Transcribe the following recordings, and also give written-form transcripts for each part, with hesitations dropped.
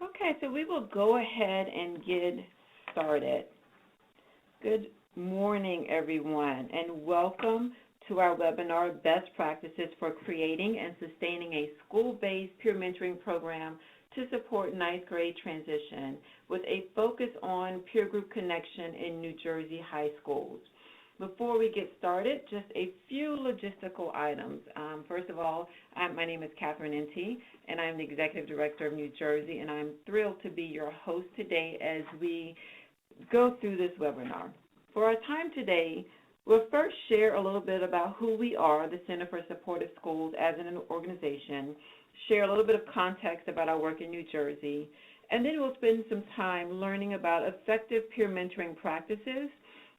Okay, so we will go ahead and get started. Good morning, everyone, and welcome to our webinar, Best Practices for Creating and Sustaining a School-Based Peer Mentoring Program to Support Ninth Grade Transition, with a focus on peer group connection in New Jersey high schools. Before we get started, just a few logistical items. First of all, my name is Catherine N.T., and I'm the Executive Director of New Jersey, and I'm thrilled to be your host today as we go through this webinar. For our time today, we'll first share a little bit about who we are, the Center for Supportive Schools as an organization, share a little bit of context about our work in New Jersey, and then we'll spend some time learning about effective peer mentoring practices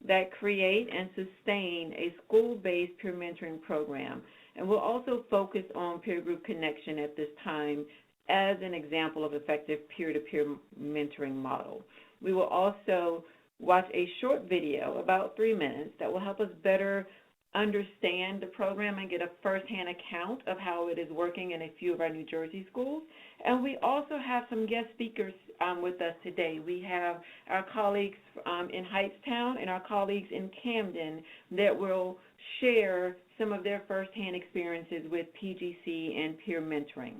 that create and sustain a school-based peer mentoring program. And we'll also focus on peer group connection at this time as an example of effective peer-to-peer mentoring model. We will also watch a short video, about 3 minutes, that will help us better understand the program and get a firsthand account of how it is working in a few of our New Jersey schools. And we also have some guest speakers with us today. We have our colleagues in Hightstown and our colleagues in Camden that will share some of their firsthand experiences with PGC and peer mentoring.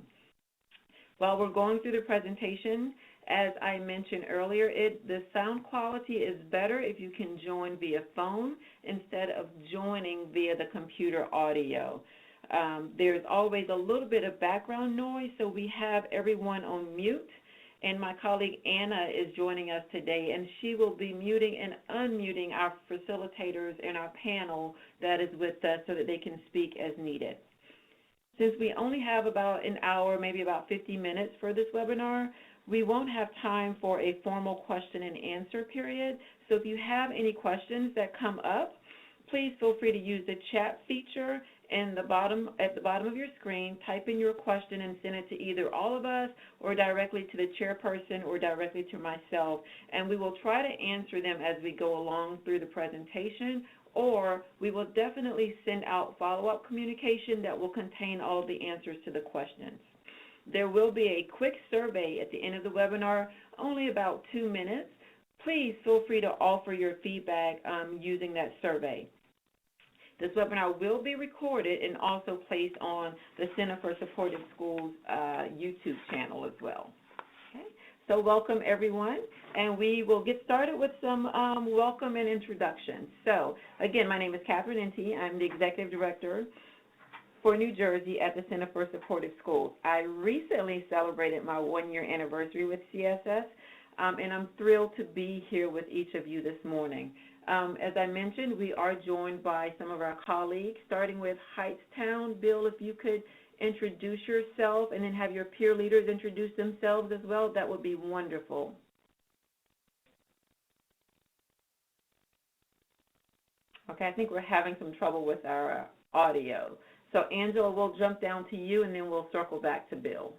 While we're going through the presentation, as I mentioned earlier, the sound quality is better if you can join via phone instead of joining via the computer audio. There's always a little bit of background noise, so we have everyone on mute. And my colleague Anna is joining us today, and she will be muting and unmuting our facilitators and our panel that is with us so that they can speak as needed. Since we only have about an hour, maybe about 50 minutes for this webinar, we won't have time for a formal question and answer period. So if you have any questions that come up, please feel free to use the chat feature at the bottom of your screen. Type in your question and send it to either all of us or directly to the chairperson or directly to myself. And we will try to answer them as we go along through the presentation, or we will definitely send out follow-up communication that will contain all of the answers to the questions. There will be a quick survey at the end of the webinar, only about 2 minutes. Please feel free to offer your feedback using that survey. This webinar will be recorded and also placed on the Center for Supportive Schools YouTube channel as well. Okay. So welcome, everyone, and we will get started with some welcome and introductions. So again, my name is Catherine N.T. I'm the Executive Director for New Jersey at the Center for Supportive Schools. I recently celebrated my 1-year anniversary with CSS, and I'm thrilled to be here with each of you this morning. As I mentioned, we are joined by some of our colleagues, starting with Hightstown. Bill, if you could introduce yourself and then have your peer leaders introduce themselves as well, that would be wonderful. Okay, I think we're having some trouble with our audio. So Angela, we'll jump down to you and then we'll circle back to Bill.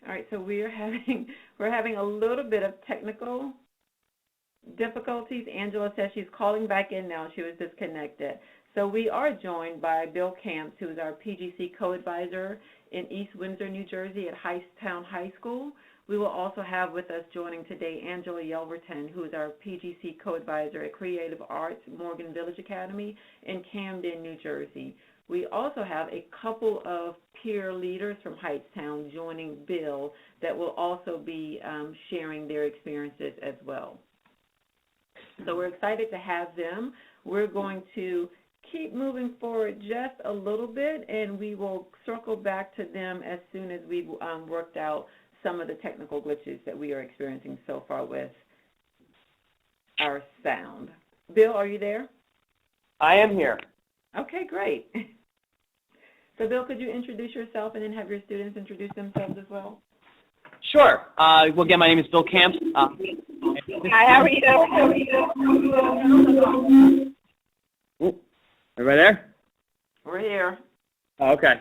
All right, so we're having a little bit of technical difficulties. Angela says she's calling back in now. She was disconnected. So we are joined by Bill Camps, who is our PGC co-advisor in East Windsor, New Jersey at Hightstown High School. We will also have with us joining today Angela Yelverton, who is our PGC co-advisor at Creative Arts Morgan Village Academy in Camden, New Jersey. We also have a couple of peer leaders from Hightstown joining Bill that will also be sharing their experiences as well. So we're excited to have them. We're going to keep moving forward just a little bit, and we will circle back to them as soon as we've worked out some of the technical glitches that we are experiencing so far with our sound. Bill, are you there? I am here. Okay, great. So, Bill, could you introduce yourself and then have your students introduce themselves as well? Sure. Well, again, my name is Bill Camps. Hi, how are you? Everybody there? We're here. Oh, okay.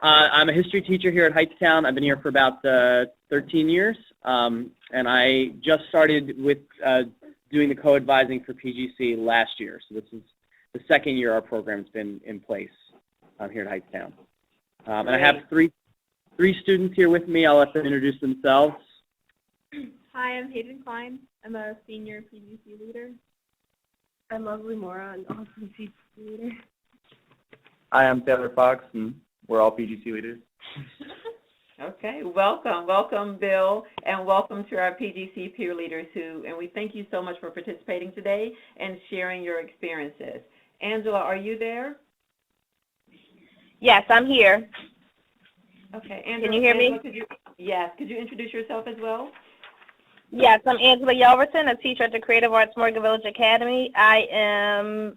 I'm a history teacher here at Hightstown. I've been here for about 13 years, and I just started with doing the co-advising for PGC last year. So this is the second year our program's been in place here at Hightstown. And I have three students here with me. I'll let them introduce themselves. Hi, I'm Hayden Klein. I'm a senior PGC leader. I'm Lovely Mora, an awesome PGC leader. Hi, I'm Taylor Fox, and we're all PGC leaders. Okay, welcome Bill, and welcome to our PGC peer leaders and we thank you so much for participating today and sharing your experiences. Angela, are you there? Yes, I'm here. Okay, Angela, can you hear me? Could you introduce yourself as well? Yes, I'm Angela Yelverton, a teacher at the Creative Arts Morgan Village Academy. I am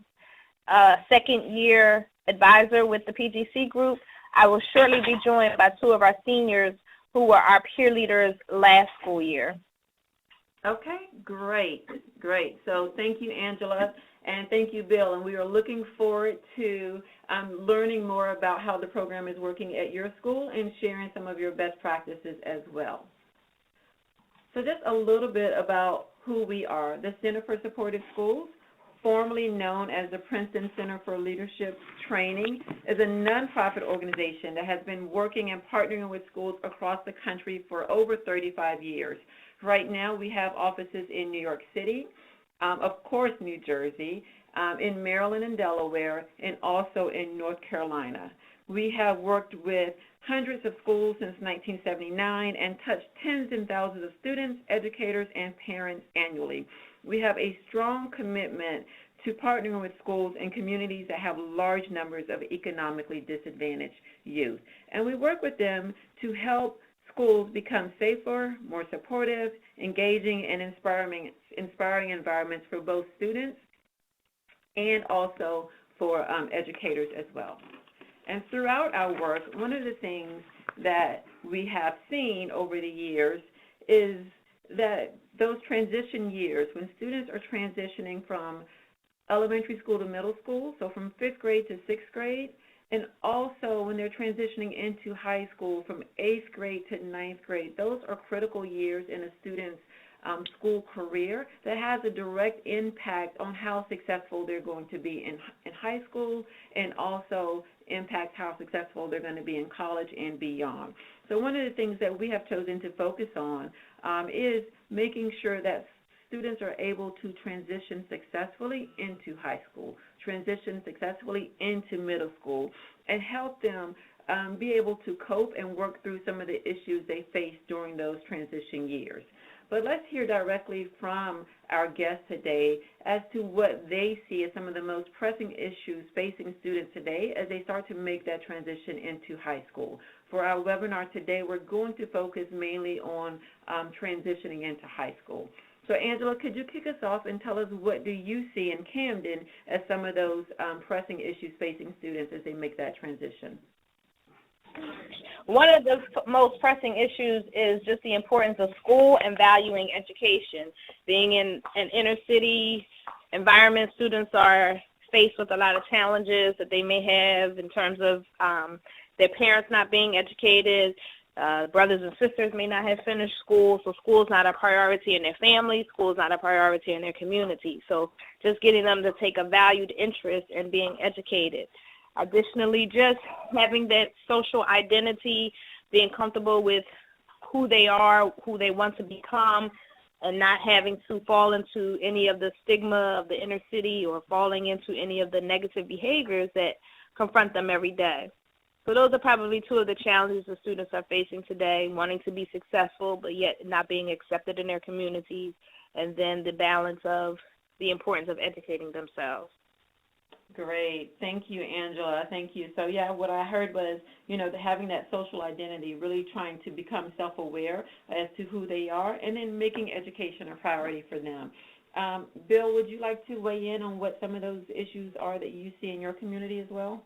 a second-year advisor with the PGC group. I will shortly be joined by two of our seniors who were our peer leaders last school year. Okay, great. So thank you, Angela, and thank you, Bill. And we are looking forward to learning more about how the program is working at your school and sharing some of your best practices as well. So just a little bit about who we are. The Center for Supportive Schools, formerly known as the Princeton Center for Leadership Training, is a nonprofit organization that has been working and partnering with schools across the country for over 35 years. Right now, we have offices in New York City, of course, New Jersey, in Maryland and Delaware, and also in North Carolina. We have worked with hundreds of schools since 1979 and touched tens and thousands of students, educators, and parents annually. We have a strong commitment to partnering with schools and communities that have large numbers of economically disadvantaged youth. And we work with them to help schools become safer, more supportive, engaging, and inspiring environments for both students and also for educators as well. And throughout our work, one of the things that we have seen over the years is that those transition years, when students are transitioning from elementary school to middle school, so from 5th grade to 6th grade, and also when they're transitioning into high school from 8th grade to 9th grade, those are critical years in a student's school career that has a direct impact on how successful they're going to be in high school, and also impacts how successful they're going to be in college and beyond. So one of the things that we have chosen to focus on is making sure that students are able to transition successfully into high school, transition successfully into middle school, and help them be able to cope and work through some of the issues they face during those transition years. But let's hear directly from our guests today as to what they see as some of the most pressing issues facing students today as they start to make that transition into high school. For our webinar today, we're going to focus mainly on transitioning into high school. So Angela, could you kick us off and tell us what do you see in Camden as some of those pressing issues facing students as they make that transition? One of the most pressing issues is just the importance of school and valuing education. Being in an inner city environment, students are faced with a lot of challenges that they may have in terms of their parents not being educated, brothers and sisters may not have finished school, so school is not a priority in their family, school is not a priority in their community. So just getting them to take a valued interest in being educated. Additionally, just having that social identity, being comfortable with who they are, who they want to become, and not having to fall into any of the stigma of the inner city or falling into any of the negative behaviors that confront them every day. So those are probably two of the challenges the students are facing today, wanting to be successful but yet not being accepted in their communities, and then the balance of the importance of educating themselves. Great. Thank you, Angela. Thank you. So, yeah, what I heard was, having that social identity, really trying to become self-aware as to who they are, and then making education a priority for them. Bill, would you like to weigh in on what some of those issues are that you see in your community as well?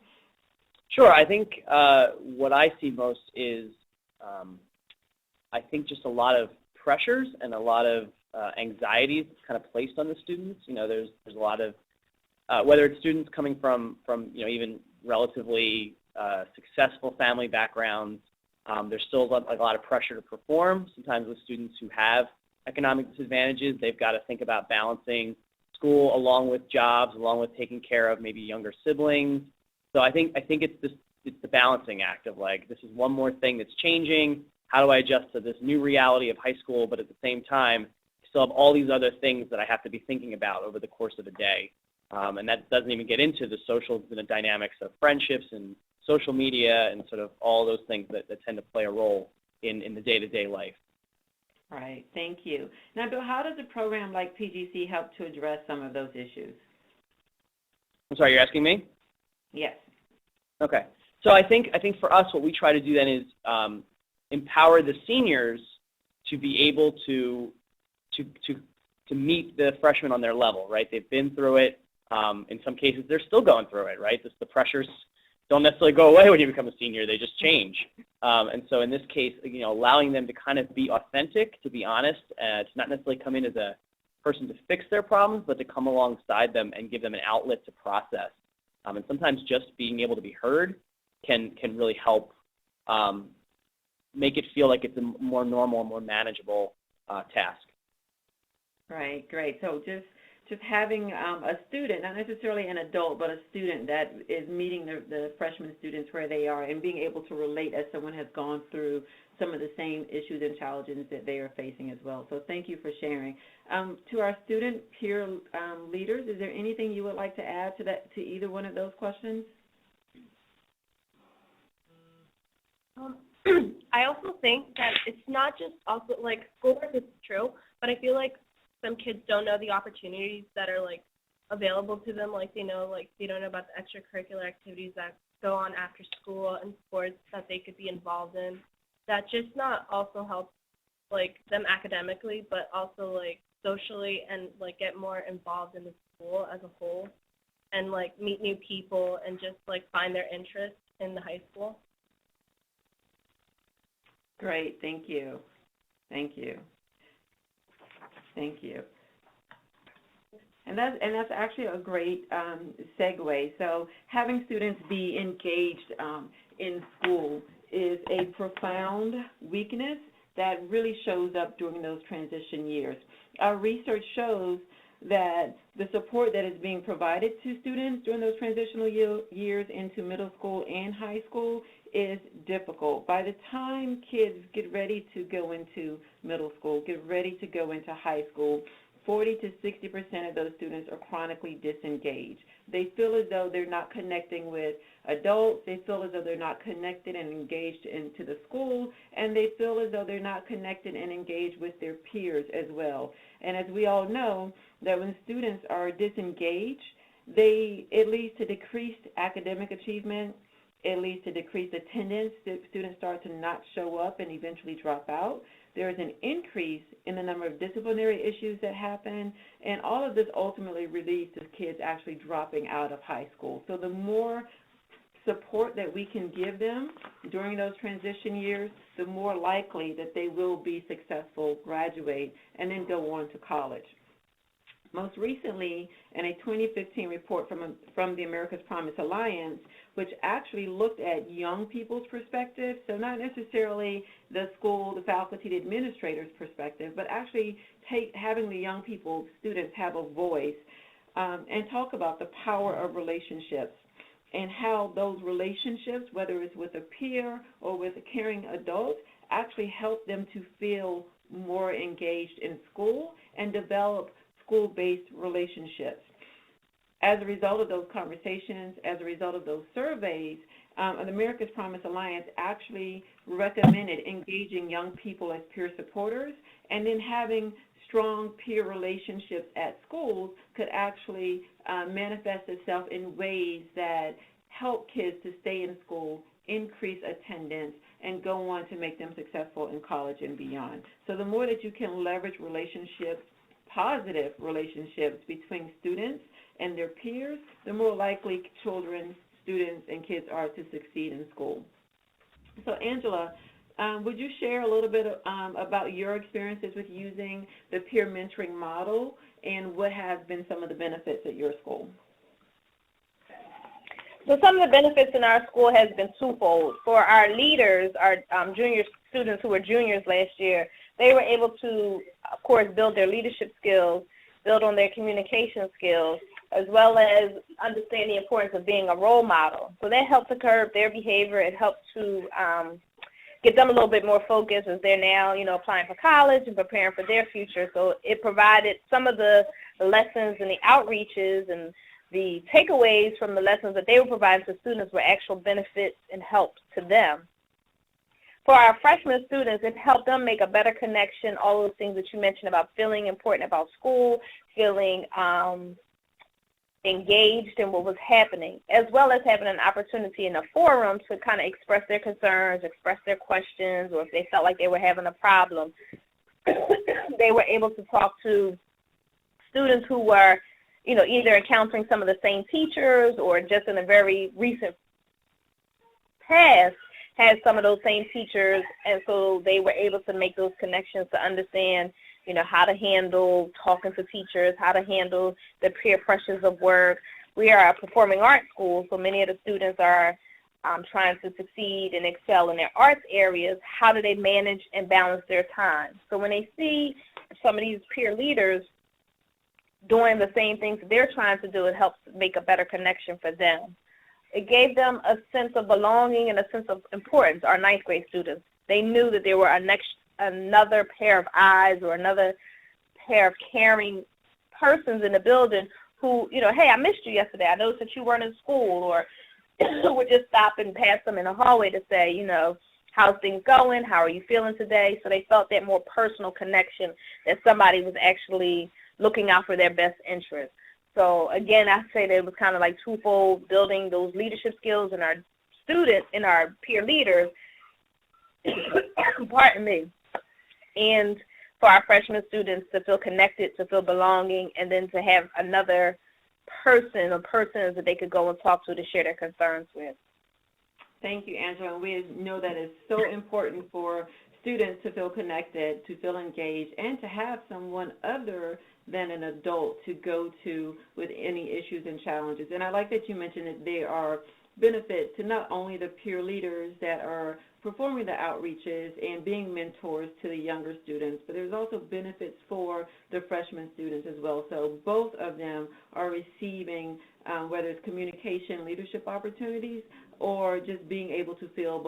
Sure. I think what I see most is I think just a lot of pressures and a lot of anxieties kind of placed on the students. There's a lot of whether it's students coming from even relatively successful family backgrounds, there's still a lot of pressure to perform. Sometimes with students who have economic disadvantages, they've got to think about balancing school along with jobs, along with taking care of maybe younger siblings. So I think it's the balancing act of like, this is one more thing that's changing. How do I adjust to this new reality of high school, but at the same time, I still have all these other things that I have to be thinking about over the course of a day. And that doesn't even get into the social and the dynamics of friendships and social media and sort of all those things that tend to play a role in the day-to-day life. Right, thank you. Now, Bill, how does a program like PGC help to address some of those issues? I'm sorry, you're asking me? Yes. Okay. So I think for us, what we try to do then is empower the seniors to be able to meet the freshmen on their level, right? They've been through it. In some cases, they're still going through it, right? The pressures don't necessarily go away when you become a senior. They just change. And so in this case, allowing them to kind of be authentic, to be honest, to not necessarily come in as a person to fix their problems, but to come alongside them and give them an outlet to process. And sometimes just being able to be heard can really help make it feel like it's a more normal, more manageable task. Right, great. So just having a student, not necessarily an adult, but a student that is meeting the freshman students where they are and being able to relate as someone has gone through some of the same issues and challenges that they are facing as well. So thank you for sharing. To our student peer leaders, is there anything you would like to add to either one of those questions? I also think that it's not just also, like, schoolwork is true, but I feel like some kids don't know the opportunities that are, like, available to them. Like, they don't know about the extracurricular activities that go on after school and sports that they could be involved in. That just not also helps, like, them academically, but also, like, socially and, like, get more involved in the school as a whole and, like, meet new people and just, like, find their interest in the high school. Great, thank you. Thank you. Thank you. And that's actually a great segue. So having students be engaged in school is a profound weakness that really shows up during those transition years. Our research shows that the support that is being provided to students during those transitional years into middle school and high school is difficult. By the time kids get ready to go into middle school, get ready to go into high school, 40 to 60% of those students are chronically disengaged. They feel as though they're not connecting with adults, they feel as though they're not connected and engaged into the school, and they feel as though they're not connected and engaged with their peers as well. And as we all know, that when students are disengaged, it leads to decreased academic achievement, it leads to decreased attendance, students start to not show up and eventually drop out. There is an increase in the number of disciplinary issues that happen, and all of this ultimately leads to kids actually dropping out of high school. So the more support that we can give them during those transition years, the more likely that they will be successful, graduate, and then go on to college. Most recently, in a 2015 report from the America's Promise Alliance, which actually looked at young people's perspective, so not necessarily the school, the faculty, the administrator's perspective, but actually having the young people, students, have a voice and talk about the power of relationships and how those relationships, whether it's with a peer or with a caring adult, actually help them to feel more engaged in school and develop school-based relationships. As a result of those conversations, as a result of those surveys, the America's Promise Alliance actually recommended engaging young people as peer supporters, and then having strong peer relationships at schools could actually manifest itself in ways that help kids to stay in school, increase attendance, and go on to make them successful in college and beyond. So the more that you can leverage relationships, positive relationships between students and their peers, the more likely children, students, and kids are to succeed in school. So Angela, would you share a little bit about your experiences with using the peer mentoring model and what have been some of the benefits at your school? So some of the benefits in our school has been twofold. For our leaders, our junior students who were juniors last year, they were able to, of course, build their leadership skills, build on their communication skills, as well as understand the importance of being a role model. So that helped to curb their behavior. It helped to get them a little bit more focused as they're now, applying for college and preparing for their future. So it provided some of the lessons and the outreaches and the takeaways from the lessons that they were providing to students were actual benefits and help to them. For our freshman students, it helped them make a better connection, all those things that you mentioned about feeling important about school, feeling engaged in what was happening, as well as having an opportunity in a forum to kind of express their concerns, express their questions, or if they felt like they were having a problem, they were able to talk to students who were, either encountering some of the same teachers or just in a very recent past had some of those same teachers, and so they were able to make those connections to understand how to handle talking to teachers, how to handle the peer pressures of work. We are a performing arts school, so many of the students are trying to succeed and excel in their arts areas. How do they manage and balance their time? So when they see some of these peer leaders doing the same things that they're trying to do, it helps make a better connection for them. It gave them a sense of belonging and a sense of importance, our ninth grade students. They knew that there were another pair of eyes or another pair of caring persons in the building who, hey, I missed you yesterday. I noticed that you weren't in school, or would just stop and pass them in the hallway to say, how's things going? How are you feeling today? So they felt that more personal connection, that somebody was actually looking out for their best interest. So again, I say that it was kind of like twofold, building those leadership skills in our students, in our peer leaders, pardon me, and for our freshman students to feel connected, to feel belonging, and then to have another person or persons that they could go and talk to share their concerns with. Thank you, Angela. We know that it's so important for students to feel connected, to feel engaged, and to have someone other than an adult to go to with any issues and challenges. And I like that you mentioned that there are benefits to not only the peer leaders that are performing the outreaches and being mentors to the younger students, but there's also benefits for the freshman students as well. So both of them are receiving, whether it's communication, leadership opportunities, or just being able to feel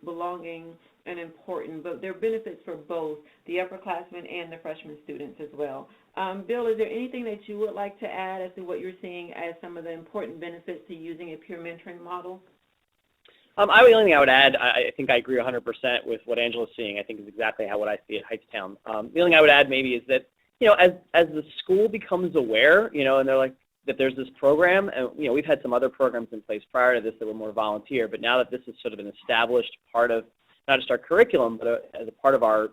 belonging and important. But there are benefits for both the upperclassmen and the freshman students as well. Bill, is there anything that you would like to add as to what you're seeing as some of the important benefits to using a peer mentoring model? The only thing I would add, I think I agree 100% with what Angela's seeing. I think is exactly what I see at Hightstown. The only thing I would add maybe is that, as the school becomes aware, and they're like, that there's this program, and we've had some other programs in place prior to this that were more volunteer, but now that this is sort of an established part of not just our curriculum, but as a part of our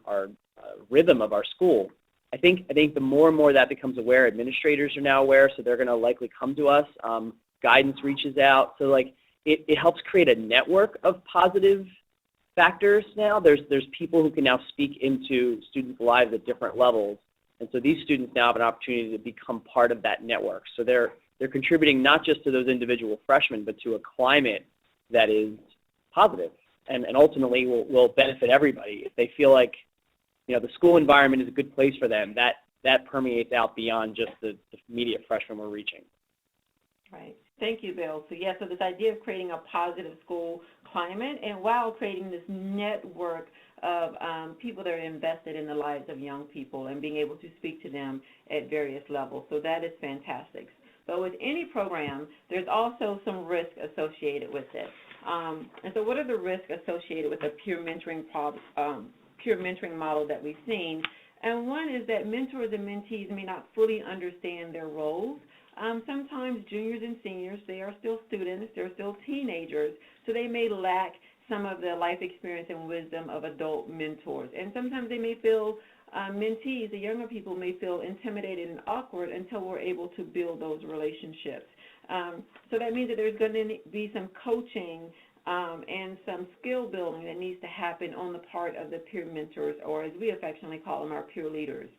rhythm of our school, I think the more and more that becomes aware, administrators are now aware, so they're going to likely come to us. Guidance reaches out, so it helps create a network of positive factors now. There's people who can now speak into students' lives at different levels. And so these students now have an opportunity to become part of that network. So they're contributing not just to those individual freshmen, but to a climate that is positive and ultimately will benefit everybody. If they feel like, the school environment is a good place for them, that permeates out beyond just the immediate freshmen we're reaching. Right. Thank you, Bill. So, so this idea of creating a positive school climate and while creating this network of people that are invested in the lives of young people and being able to speak to them at various levels. So that is fantastic. But with any program, there's also some risk associated with it. And so what are the risks associated with a peer mentoring model that we've seen? And one is that mentors and mentees may not fully understand their roles. Sometimes juniors and seniors, they are still students, they're still teenagers, so they may lack some of the life experience and wisdom of adult mentors. And sometimes they may feel, mentees, the younger people may feel intimidated and awkward until we're able to build those relationships. So that means that there's going to be some coaching and some skill building that needs to happen on the part of the peer mentors, or as we affectionately call them, our peer leaders.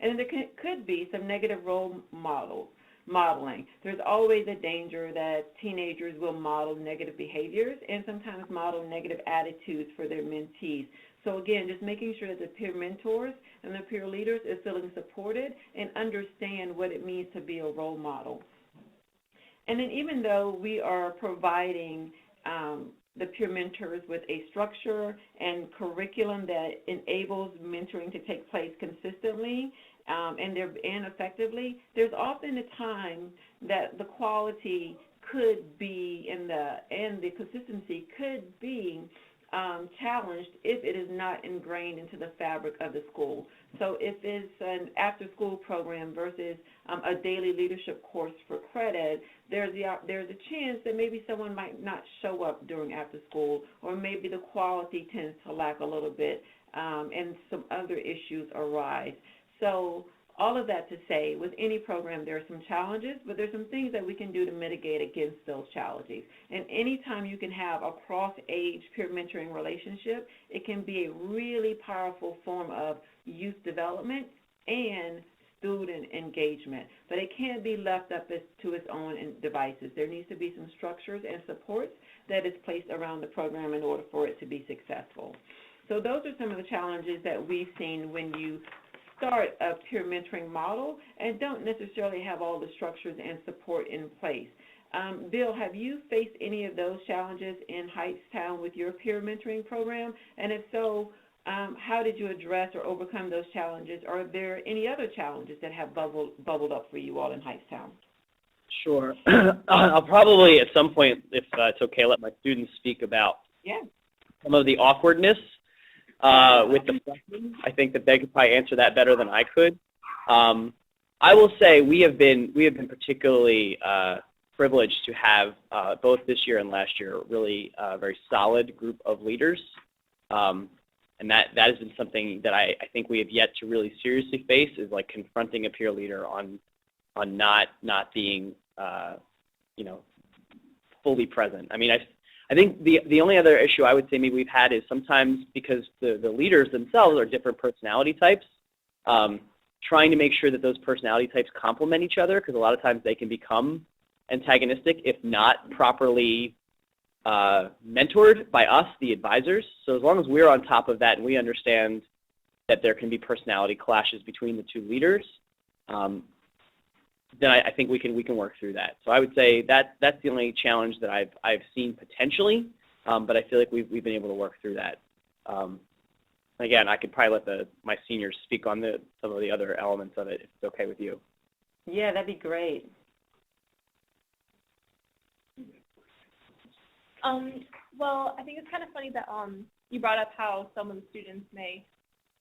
And there could be some negative role models modeling. There's always a danger that teenagers will model negative behaviors and sometimes model negative attitudes for their mentees. So again, just making sure that the peer mentors and the peer leaders is feeling supported and understand what it means to be a role model. And then even though we are providing the peer mentors with a structure and curriculum that enables mentoring to take place consistently and effectively, there's often a time that the quality could be and the consistency could be challenged if it is not ingrained into the fabric of the school. So if it's an after-school program versus a daily leadership course for credit, there's a chance that maybe someone might not show up during after school, or maybe the quality tends to lack a little bit, and some other issues arise. So all of that to say, with any program, there are some challenges, but there's some things that we can do to mitigate against those challenges. And anytime you can have a cross-age peer mentoring relationship, it can be a really powerful form of youth development and student engagement. But it can't be left up to its own devices. There needs to be some structures and supports that is placed around the program in order for it to be successful. So those are some of the challenges that we've seen when you start a peer mentoring model and don't necessarily have all the structures and support in place. Bill, have you faced any of those challenges in Hightstown with your peer mentoring program? And if so, how did you address or overcome those challenges? Or are there any other challenges that have bubbled up for you all in Hightstown? Sure. I'll probably at some point, if it's okay, let my students speak about some of the awkwardness with the freshmen. I think that they could probably answer that better than I could. I will say we have been particularly privileged to have both this year and last year really a very solid group of leaders, and that has been something that I think we have yet to really seriously face, is like confronting a peer leader on not being fully present. I mean, I think the only other issue I would say maybe we've had is sometimes because the leaders themselves are different personality types, trying to make sure that those personality types complement each other, because a lot of times they can become antagonistic if not properly mentored by us, the advisors. So as long as we're on top of that and we understand that there can be personality clashes between the two leaders, then I think we can work through that. So I would say that's the only challenge that I've seen potentially, but I feel like we've been able to work through that. Again, I could probably let my seniors speak on some of the other elements of it, if it's okay with you. Yeah, that'd be great. Well, I think it's kind of funny that you brought up how some of the students may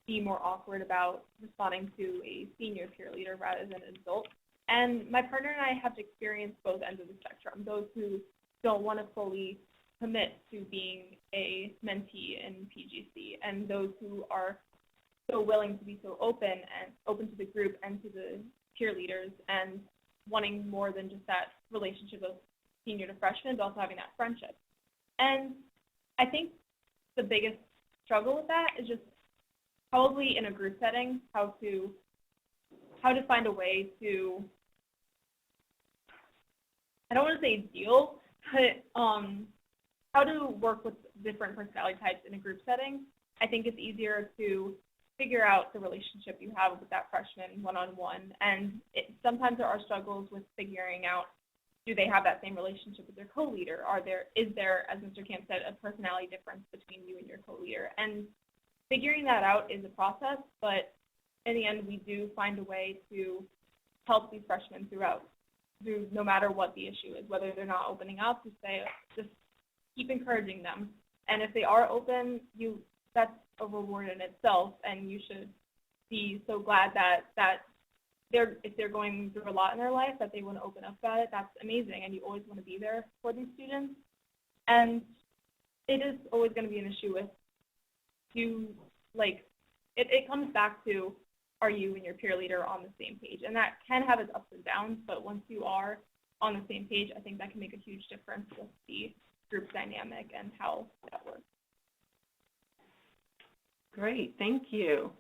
be more awkward about responding to a senior peer leader rather than an adult. And my partner and I have experienced both ends of the spectrum, those who don't want to fully commit to being a mentee in PGC, and those who are so willing to be so open to the group and to the peer leaders and wanting more than just that relationship of senior to freshman, but also having that friendship. And I think the biggest struggle with that is just probably in a group setting, how to find a way to, I don't want to say deal, but how to work with different personality types in a group setting. I think it's easier to figure out the relationship you have with that freshman one-on-one, and sometimes there are struggles with figuring out, do they have that same relationship with their co-leader? Is there, as Mr. Camp said, a personality difference between you and your co-leader? And figuring that out is a process, but in the end, we do find a way to help these freshmen through no matter what the issue is, whether they're not opening up, just keep encouraging them. And if they are open, that's a reward in itself, and you should be so glad that if they're going through a lot in their life, that they want to open up about it. That's amazing, and you always want to be there for these students. And it is always going to be an issue with it comes back to, are you and your peer leader on the same page? And that can have its ups and downs, but once you are on the same page, I think that can make a huge difference with the group dynamic and how that works. Great, thank you.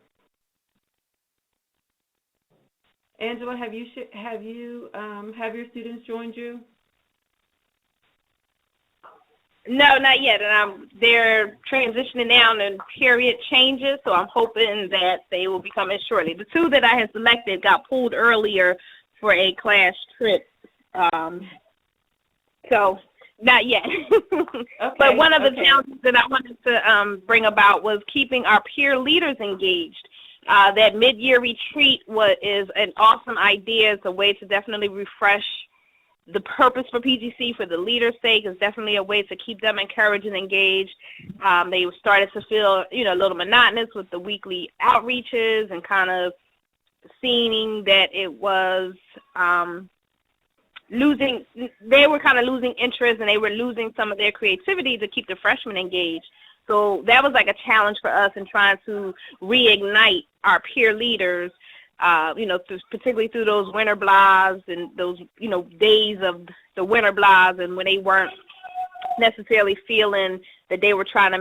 Angela, have your students joined you? No, not yet, and they're transitioning now and period changes, so I'm hoping that they will be coming shortly. The two that I had selected got pulled earlier for a class trip, so not yet. Okay, but one of the okay. challenges that I wanted to bring about was keeping our peer leaders engaged. That mid-year retreat is an awesome idea. It's a way to definitely refresh the purpose for PGC for the leaders' sake. Is definitely a way to keep them encouraged and engaged. They started to feel, a little monotonous with the weekly outreaches and kind of seeing that it was they were kind of losing interest, and they were losing some of their creativity to keep the freshmen engaged. So that was like a challenge for us in trying to reignite our peer leaders, particularly through those winter blahs and those, days of the winter blahs, and when they weren't necessarily feeling that they were trying to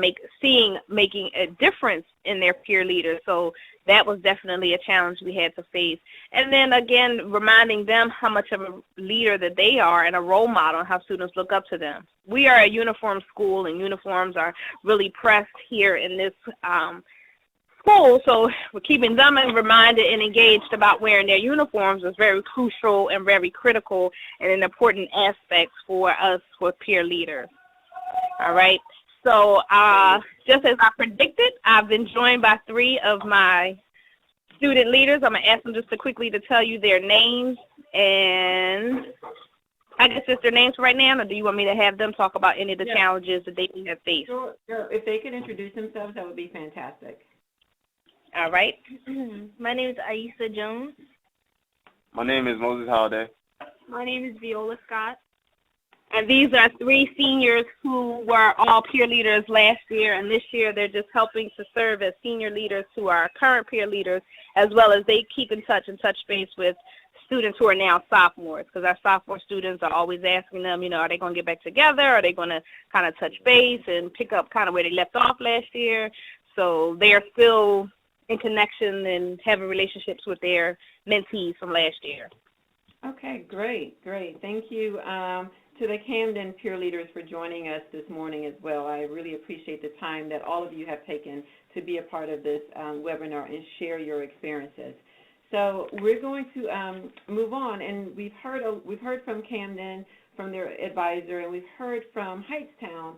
making a difference in their peer leaders. So that was definitely a challenge we had to face. And then again, reminding them how much of a leader that they are and a role model, and how students look up to them. We are a uniform school, and uniforms are really pressed here in this school, so we're keeping them reminded and engaged about wearing their uniforms is very crucial and very critical and an important aspect for us for peer leaders. All right, so just as I predicted, I've been joined by 3 of my student leaders. I'm going to ask them just to quickly to tell you their names, and I guess just their names right now, or do you want me to have them talk about any of the challenges that they have faced? Sure. If they could introduce themselves, that would be fantastic. All right. My name is Aisha Jones. My name is Moses Holiday. My name is Viola Scott. And these are 3 seniors who were all peer leaders last year, and this year they're just helping to serve as senior leaders to our current peer leaders, as well as they keep in touch base with students who are now sophomores, because our sophomore students are always asking them, are they going to get back together? Are they going to kind of touch base and pick up kind of where they left off last year? So they are still in connection and having relationships with their mentees from last year. Okay, great. Thank you to the Camden peer leaders for joining us this morning as well. I really appreciate the time that all of you have taken to be a part of this webinar and share your experiences. So we're going to move on, and we've heard from Camden, from their advisor, and we've heard from Hightstown,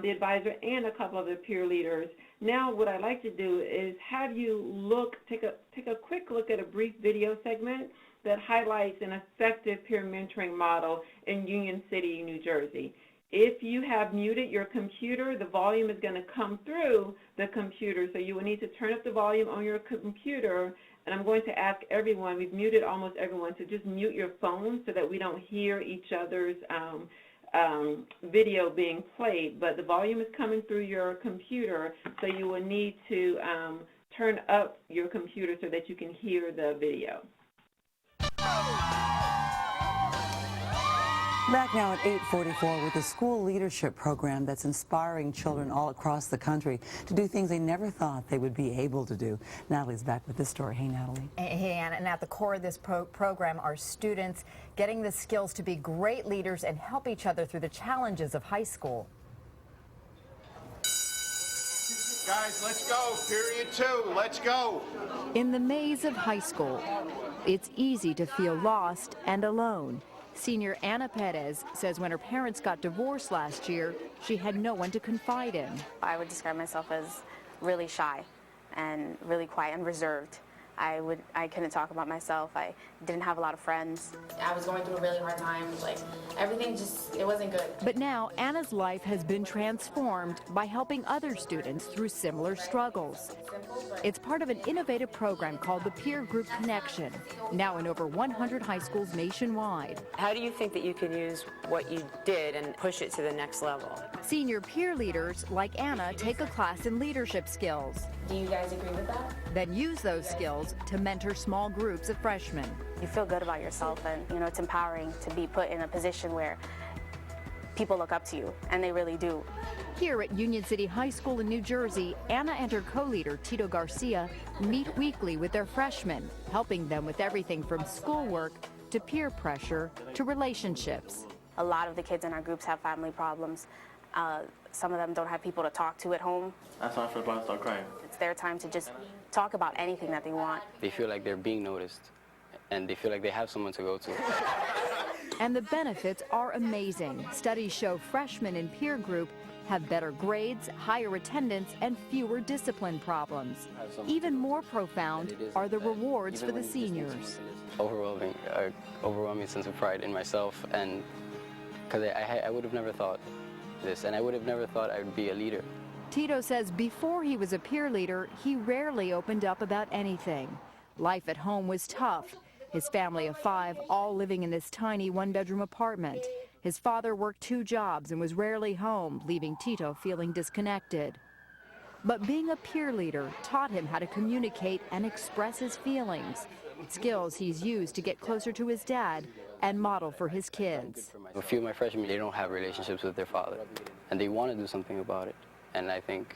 the advisor, and a couple of the peer leaders. Now what I'd like to do is have you take a quick look at a brief video segment that highlights an effective peer mentoring model in Union City, New Jersey. If you have muted your computer, the volume is going to come through the computer, so you will need to turn up the volume on your computer. And I'm going to ask everyone, we've muted almost everyone, to just mute your phone so that we don't hear each other's video being played. But the volume is coming through your computer, so you will need to turn up your computer so that you can hear the video. Back now at 8:44 with a school leadership program that's inspiring children all across the country to do things they never thought they would be able to do. Natalie's back with this story. Hey, Natalie. Hey, Anna. And at the core of this program are students getting the skills to be great leaders and help each other through the challenges of high school. Guys, let's go. Period 2. Let's go. In the maze of high school, it's easy to feel lost and alone. Senior Anna Perez says when her parents got divorced last year, she had no one to confide in. I would describe myself as really shy and really quiet and reserved. I couldn't talk about myself. I didn't have a lot of friends. I was going through a really hard time. Everything it wasn't good. But now Anna's life has been transformed by helping other students through similar struggles. It's part of an innovative program called the Peer Group Connection, now in over 100 high schools nationwide. How do you think that you can use what you did and push it to the next level? Senior peer leaders like Anna take a class in leadership skills. Do you guys agree with that? Then use those skills to mentor small groups of freshmen. You feel good about yourself, and it's empowering to be put in a position where people look up to you, and they really do. Here at Union City High School in New Jersey, Anna and her co-leader, Tito Garcia, meet weekly with their freshmen, helping them with everything from schoolwork to peer pressure to relationships. A lot of the kids in our groups have family problems. Some of them don't have people to talk to at home. That's when I feel about to start crying. It's their time to just talk about anything that they want. They feel like they're being noticed, and they feel like they have someone to go to. And the benefits are amazing. Studies show freshmen in peer group have better grades, higher attendance, and fewer discipline problems. Even more profound are the rewards for the seniors. Overwhelming sense of pride in myself, and because I would have never thought this, and I would have never thought I would be a leader. Tito says before he was a peer leader, he rarely opened up about anything. Life at home was tough. His family of 5, all living in this tiny one-bedroom apartment. His father worked 2 jobs and was rarely home, leaving Tito feeling disconnected. But being a peer leader taught him how to communicate and express his feelings, skills he's used to get closer to his dad and model for his kids. A few of my freshmen, they don't have relationships with their father, and they want to do something about it. And I think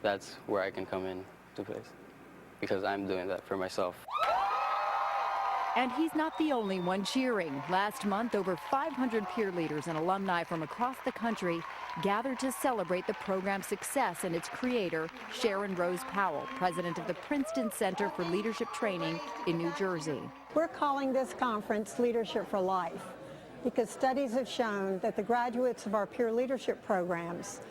that's where I can come in to place, because I'm doing that for myself. And he's not the only one cheering. Last month, over 500 peer leaders and alumni from across the country gathered to celebrate the program's success and its creator, Sharon Rose Powell, president of the Princeton Center for Leadership Training in New Jersey. We're calling this conference Leadership for Life because studies have shown that the graduates of our peer leadership programs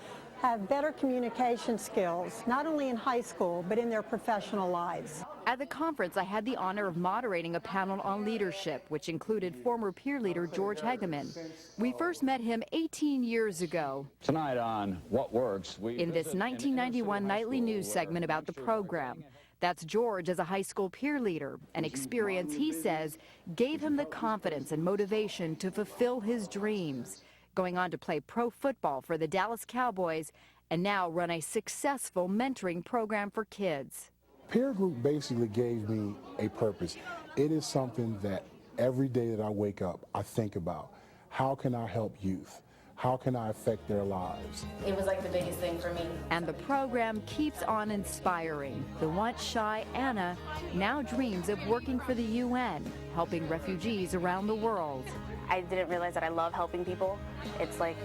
have better communication skills, not only in high school, but in their professional lives. At the conference, I had the honor of moderating a panel on leadership, which included former peer leader George Hegeman. We first met him 18 years ago. Tonight on What Works, in this 1991 nightly news segment about the program. That's George as a high school peer leader, an experience he says gave him the confidence and motivation to fulfill his dreams, going on to play pro football for the Dallas Cowboys and now run a successful mentoring program for kids. Peer group basically gave me a purpose. It is something that every day that I wake up, I think about. How can I help youth? How can I affect their lives? It was like the biggest thing for me. And the program keeps on inspiring. The once shy Anna now dreams of working for the UN, helping refugees around the world. I didn't realize that I love helping people. It's like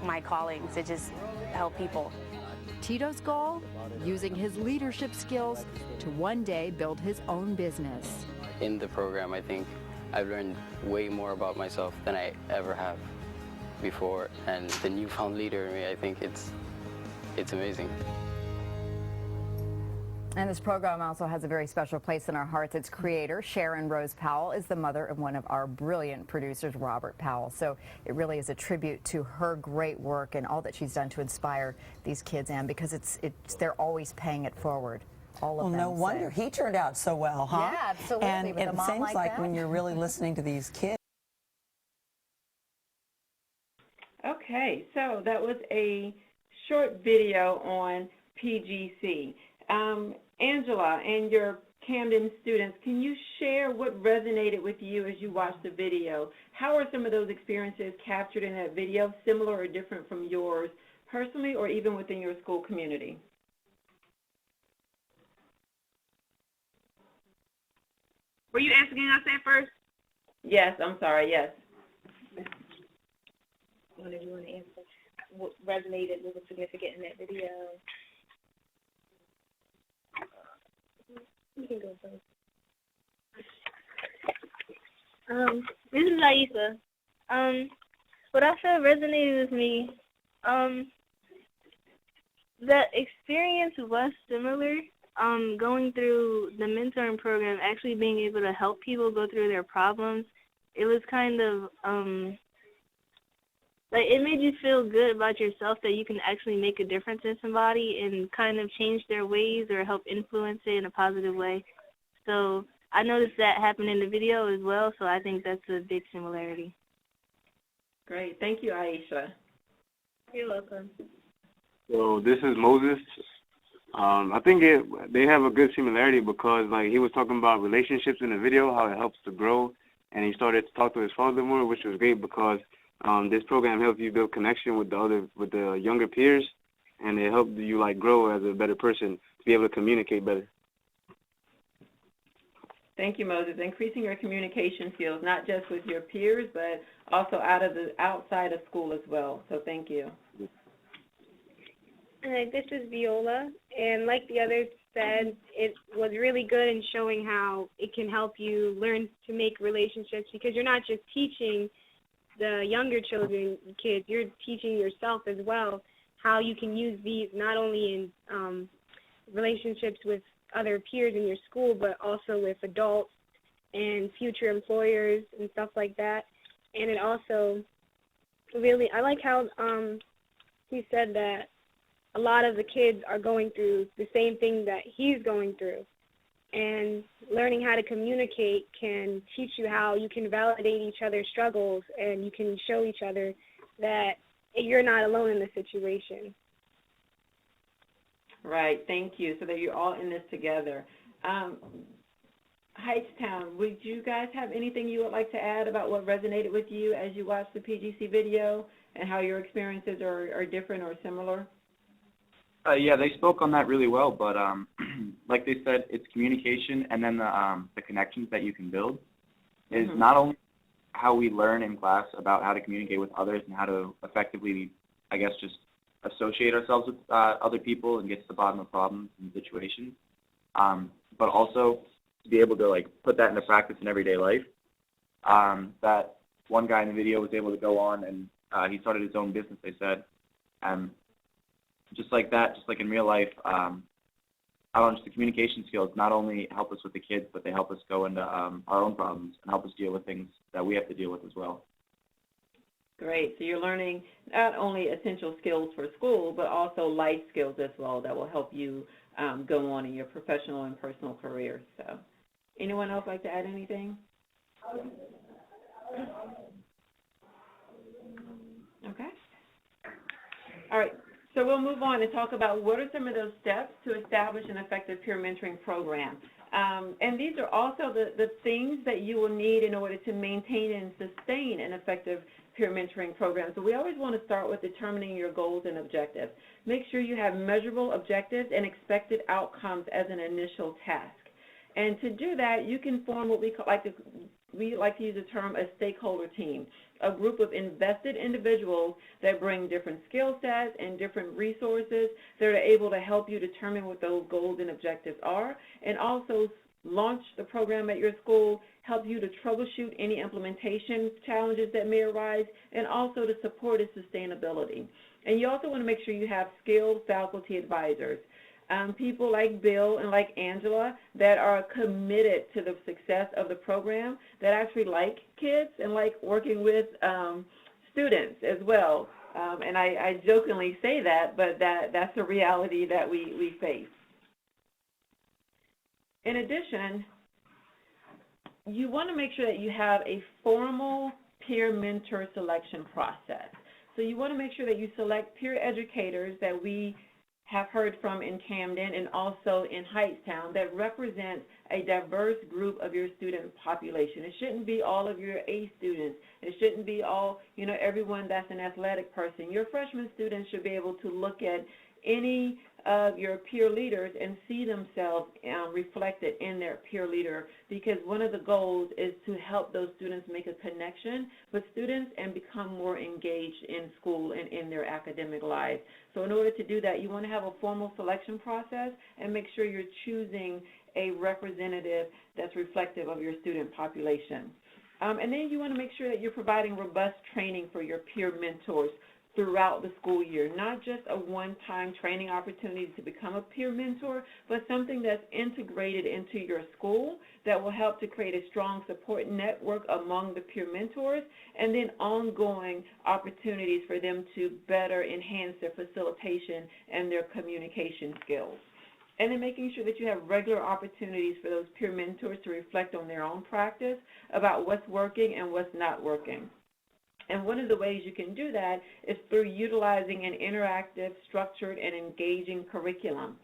my calling to just help people. Tito's goal? Using his leadership skills to one day build his own business. In the program, I think I've learned way more about myself than I ever have before, and the newfound leader in me, I think it's amazing. And this program also has a very special place in our hearts. Its creator, Sharon Rose Powell, is the mother of one of our brilliant producers, Robert Powell. So it really is a tribute to her great work and all that she's done to inspire these kids, and because they're always paying it forward. All of them. Well, no wonder he turned out so well, huh? Yeah, absolutely. And with it a mom seems like that. when you're really listening to these kids. Okay, so that was a short video on PGC. Angela and your Camden students, can you share what resonated with you as you watched the video? How are some of those experiences captured in that video, similar or different from yours personally or even within your school community? Were you asking us that first? Yes, I'm sorry, yes. Whatever you want to answer. What resonated, what was significant in that video? You can go first. This is Aisha. What I feel resonated with me, the experience was similar. Going through the mentoring program, actually being able to help people go through their problems, it was kind of, like, it made you feel good about yourself that you can actually make a difference in somebody and kind of change their ways or help influence it in a positive way. So I noticed that happened in the video as well, so I think that's a big similarity. Great. Thank you, Aisha. You're welcome. So this is Moses. I think they have a good similarity because, like, he was talking about relationships in the video, how it helps to grow, and he started to talk to his father more, which was great because This program helps you build connection with the younger peers, and it helps you like grow as a better person to be able to communicate better. Thank you, Moses. Increasing your communication skills, not just with your peers, but also outside of school as well. So thank you. This is Viola, and like the others said, it was really good in showing how it can help you learn to make relationships, because you're not just teaching the younger kids, you're teaching yourself as well how you can use these not only in relationships with other peers in your school, but also with adults and future employers and stuff like that. And it also really, I like how he said that a lot of the kids are going through the same thing that he's going through. And learning how to communicate can teach you how you can validate each other's struggles, and you can show each other that you're not alone in the situation. Right, thank you, so that you're all in this together. Heightstown, would you guys have anything you would like to add about what resonated with you as you watched the PGC video and how your experiences are different or similar? Yeah, they spoke on that really well, but like they said, it's communication, and then the connections that you can build is not only how we learn in class about how to communicate with others and how to effectively, I guess, just associate ourselves with other people and get to the bottom of problems and situations, but also to be able to like put that into practice in everyday life. That one guy in the video was able to go on and he started his own business, they said, and just like that, just like in real life, I don't know, just the communication skills not only help us with the kids, but they help us go into our own problems and help us deal with things that we have to deal with as well. Great. So you're learning not only essential skills for school, but also life skills as well that will help you go on in your professional and personal careers. So anyone else like to add anything? Okay. All right. So we'll move on and talk about what are some of those steps to establish an effective peer mentoring program. And these are also the things that you will need in order to maintain and sustain an effective peer mentoring program. So we always want to start with determining your goals and objectives. Make sure you have measurable objectives and expected outcomes as an initial task. And to do that, you can form what we like to use the term a stakeholder team, a group of invested individuals that bring different skill sets and different resources that are able to help you determine what those goals and objectives are, and also launch the program at your school, help you to troubleshoot any implementation challenges that may arise, and also to support its sustainability. And you also want to make sure you have skilled faculty advisors. People like Bill and like Angela that are committed to the success of the program, that actually like kids and like working with students as well. And I jokingly say that, but that's a reality that we face. In addition, you want to make sure that you have a formal peer mentor selection process. So you want to make sure that you select peer educators that we have heard from in Camden and also in Heightstown that represent a diverse group of your student population. It shouldn't be all of your A students. It shouldn't be all, everyone that's an athletic person. Your freshman students should be able to look at any of your peer leaders and see themselves reflected in their peer leader, because one of the goals is to help those students make a connection with students and become more engaged in school and in their academic lives. So in order to do that, you want to have a formal selection process and make sure you're choosing a representative that's reflective of your student population. And then you want to make sure that you're providing robust training for your peer mentors throughout the school year, not just a one-time training opportunity to become a peer mentor, but something that's integrated into your school that will help to create a strong support network among the peer mentors, and then ongoing opportunities for them to better enhance their facilitation and their communication skills. And then making sure that you have regular opportunities for those peer mentors to reflect on their own practice about what's working and what's not working. And one of the ways you can do that is through utilizing an interactive, structured, and engaging curriculum.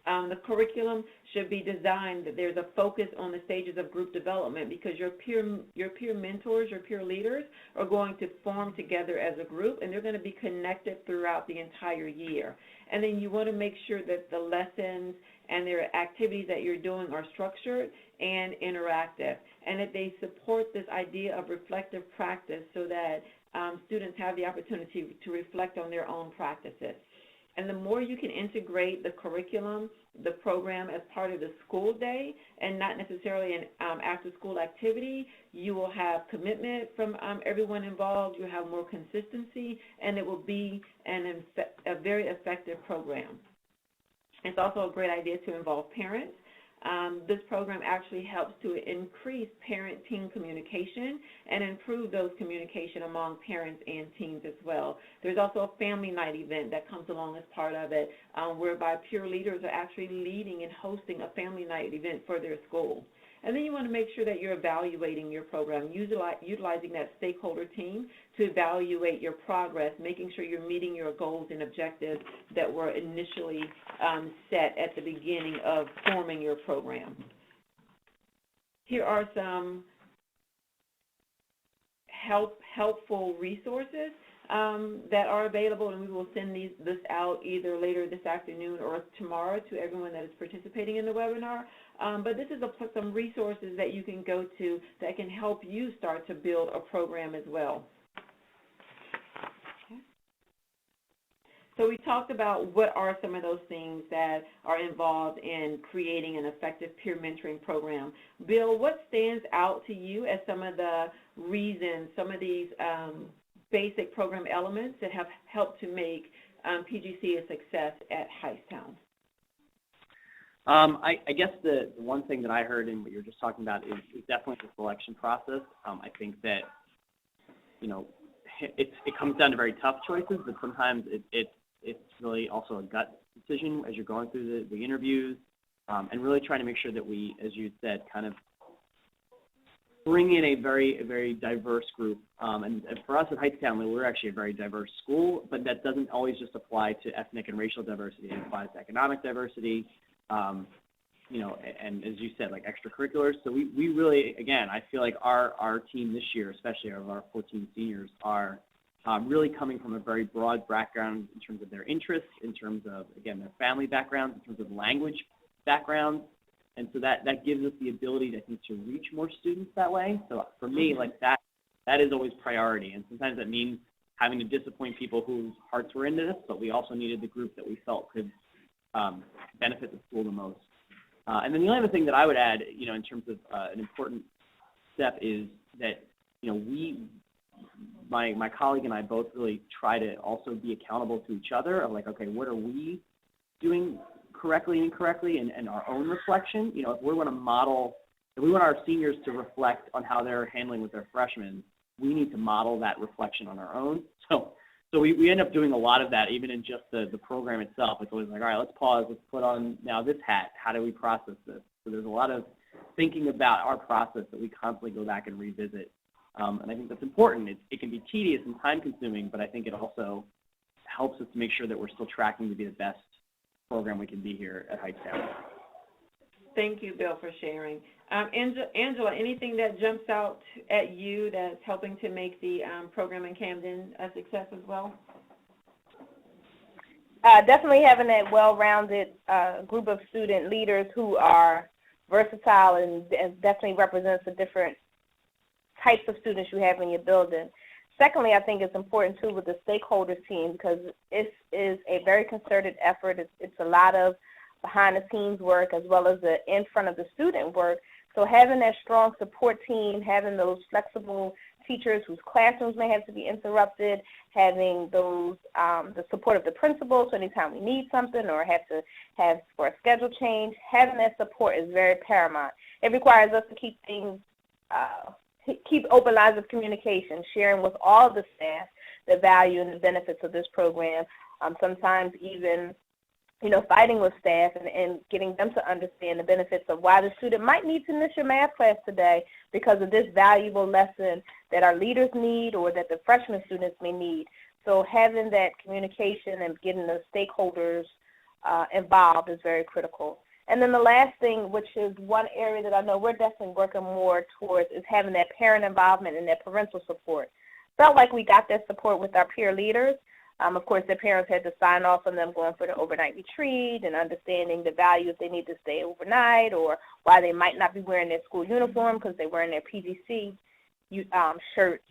The curriculum should be designed that there's a focus on the stages of group development, because your peer mentors, your peer leaders are going to form together as a group, and they're going to be connected throughout the entire year. And then you want to make sure that the lessons and their activities that you're doing are structured and interactive, and that they support this idea of reflective practice so that students have the opportunity to reflect on their own practices. And the more you can integrate the curriculum, the program as part of the school day and not necessarily an after-school activity, you will have commitment from everyone involved, you'll have more consistency, and it will be a very effective program. It's also a great idea to involve parents. This program actually helps to increase parent-teen communication and improve those communication among parents and teens as well. There's also a family night event that comes along as part of it, whereby peer leaders are actually leading and hosting a family night event for their school. And then you want to make sure that you're evaluating your program, utilizing that stakeholder team to evaluate your progress, making sure you're meeting your goals and objectives that were initially set at the beginning of forming your program. Here are some helpful resources that are available, and we will send this out either later this afternoon or tomorrow to everyone that is participating in the webinar. But this is some resources that you can go to that can help you start to build a program as well. Okay. So we talked about what are some of those things that are involved in creating an effective peer mentoring program. Bill, what stands out to you as some of the reasons, some of these basic program elements that have helped to make PGC a success at Hightstown? I guess the one thing that I heard in what you were just talking about is definitely the selection process. I think that, you know, it comes down to very tough choices, but sometimes it's really also a gut decision as you're going through the interviews, and really trying to make sure that we, as you said, kind of bring in a very diverse group. And for us at Hightstown, we're actually a very diverse school, but that doesn't always just apply to ethnic and racial diversity. It applies to economic diversity, you know, and as you said, like extracurriculars. So we really, again, I feel like our team this year, especially of our 14 seniors, are really coming from a very broad background in terms of their interests, in terms of, again, their family backgrounds, in terms of language backgrounds. And so that gives us the ability, I think, to reach more students that way. So for me, like that is always priority. And sometimes that means having to disappoint people whose hearts were into this, but we also needed the group that we felt could benefit the school the most. And then the only other thing that I would add, you know, in terms of an important step is that, you know, my colleague and I both really try to also be accountable to each other of like, okay, what are we doing correctly and incorrectly, and our own reflection. You know, if we want to model, if we want our seniors to reflect on how they're handling with their freshmen, we need to model that reflection on our own. So we end up doing a lot of that, even in just the program itself. It's always like, all right, let's pause, let's put on now this hat. How do we process this? So there's a lot of thinking about our process that we constantly go back and revisit. And I think that's important. It can be tedious and time-consuming, but I think it also helps us to make sure that we're still tracking to be the best program we can be here at Hightstown. Thank you, Bill, for sharing. Angela, anything that jumps out at you that's helping to make the program in Camden a success as well? Definitely having a well-rounded group of student leaders who are versatile and definitely represents the different types of students you have in your building. Secondly, I think it's important, too, with the stakeholders team, because this is a very concerted effort. It's a lot of behind-the-scenes work as well as the in front of the student work. So having that strong support team, having those flexible teachers whose classrooms may have to be interrupted, having those the support of the principal, so anytime we need something or have to have for a schedule change, having that support is very paramount. It requires us to keep things keep open lines of communication, sharing with all the staff the value and the benefits of this program, sometimes even, you know, fighting with staff and getting them to understand the benefits of why the student might need to miss your math class today because of this valuable lesson that our leaders need or that the freshman students may need. So having that communication and getting the stakeholders involved is very critical. And then the last thing, which is one area that I know we're definitely working more towards, is having that parent involvement and that parental support. Felt like we got that support with our peer leaders. Of course, their parents had to sign off on them going for the overnight retreat and understanding the value if they need to stay overnight or why they might not be wearing their school uniform because they're wearing their PGC shirts.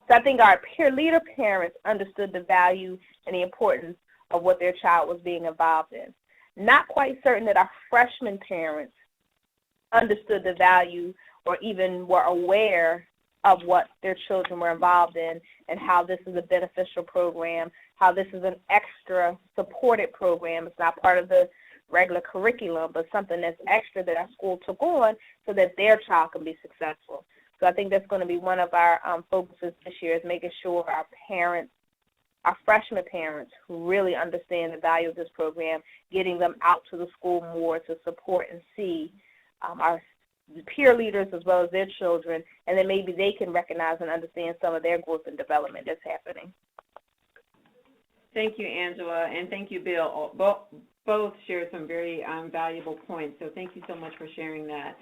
So I think our peer leader parents understood the value and the importance of what their child was being involved in. Not quite certain that our freshman parents understood the value or even were aware of what their children were involved in and how this is a beneficial program, how this is an extra supported program. It's not part of the regular curriculum, but something that's extra that our school took on so that their child can be successful. So I think that's going to be one of our focuses this year, is making sure our parents, our freshman parents who really understand the value of this program, getting them out to the school more to support and see our peer leaders as well as their children, and then maybe they can recognize and understand some of their growth and development that's happening. Thank you, Angela, and thank you, Bill. Both shared some very valuable points, so thank you so much for sharing that.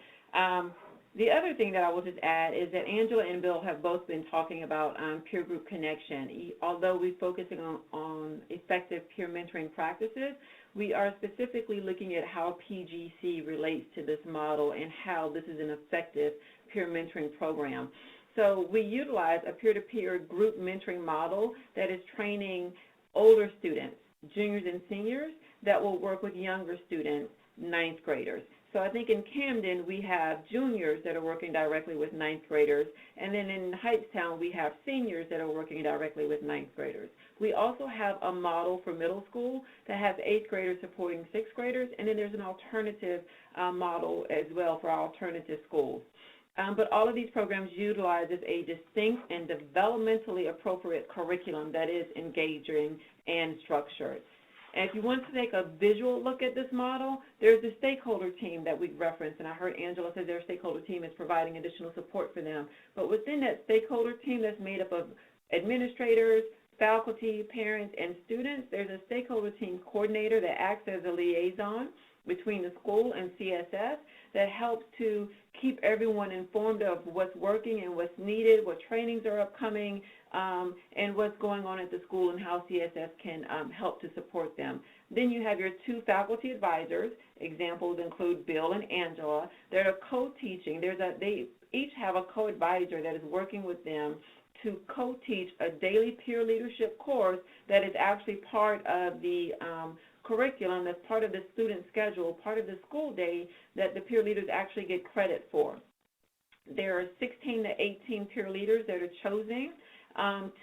The other thing that I will just add is that Angela and Bill have both been talking about peer group connection. Although we're focusing on effective peer mentoring practices, we are specifically looking at how PGC relates to this model and how this is an effective peer mentoring program. So we utilize a peer-to-peer group mentoring model that is training older students, juniors and seniors, that will work with younger students, ninth graders. So I think in Camden, we have juniors that are working directly with ninth graders, and then in Hightstown, we have seniors that are working directly with ninth graders. We also have a model for middle school that has eighth graders supporting sixth graders, and then there's an alternative model as well for our alternative schools. But all of these programs utilizes a distinct and developmentally appropriate curriculum that is engaging and structured. And if you want to take a visual look at this model, there's a stakeholder team that we referenced, and I heard Angela say their stakeholder team is providing additional support for them. But within that stakeholder team that's made up of administrators, faculty, parents, and students, there's a stakeholder team coordinator that acts as a liaison between the school and CSS that helps to keep everyone informed of what's working and what's needed, what trainings are upcoming, and what's going on at the school and how CSS can help to support them. Then you have your two faculty advisors. Examples include Bill and Angela. They're co-teaching. They each have a co-advisor that is working with them to co-teach a daily peer leadership course that is actually part of the curriculum, that's part of the student schedule, part of the school day that the peer leaders actually get credit for. There are 16 to 18 peer leaders that are chosen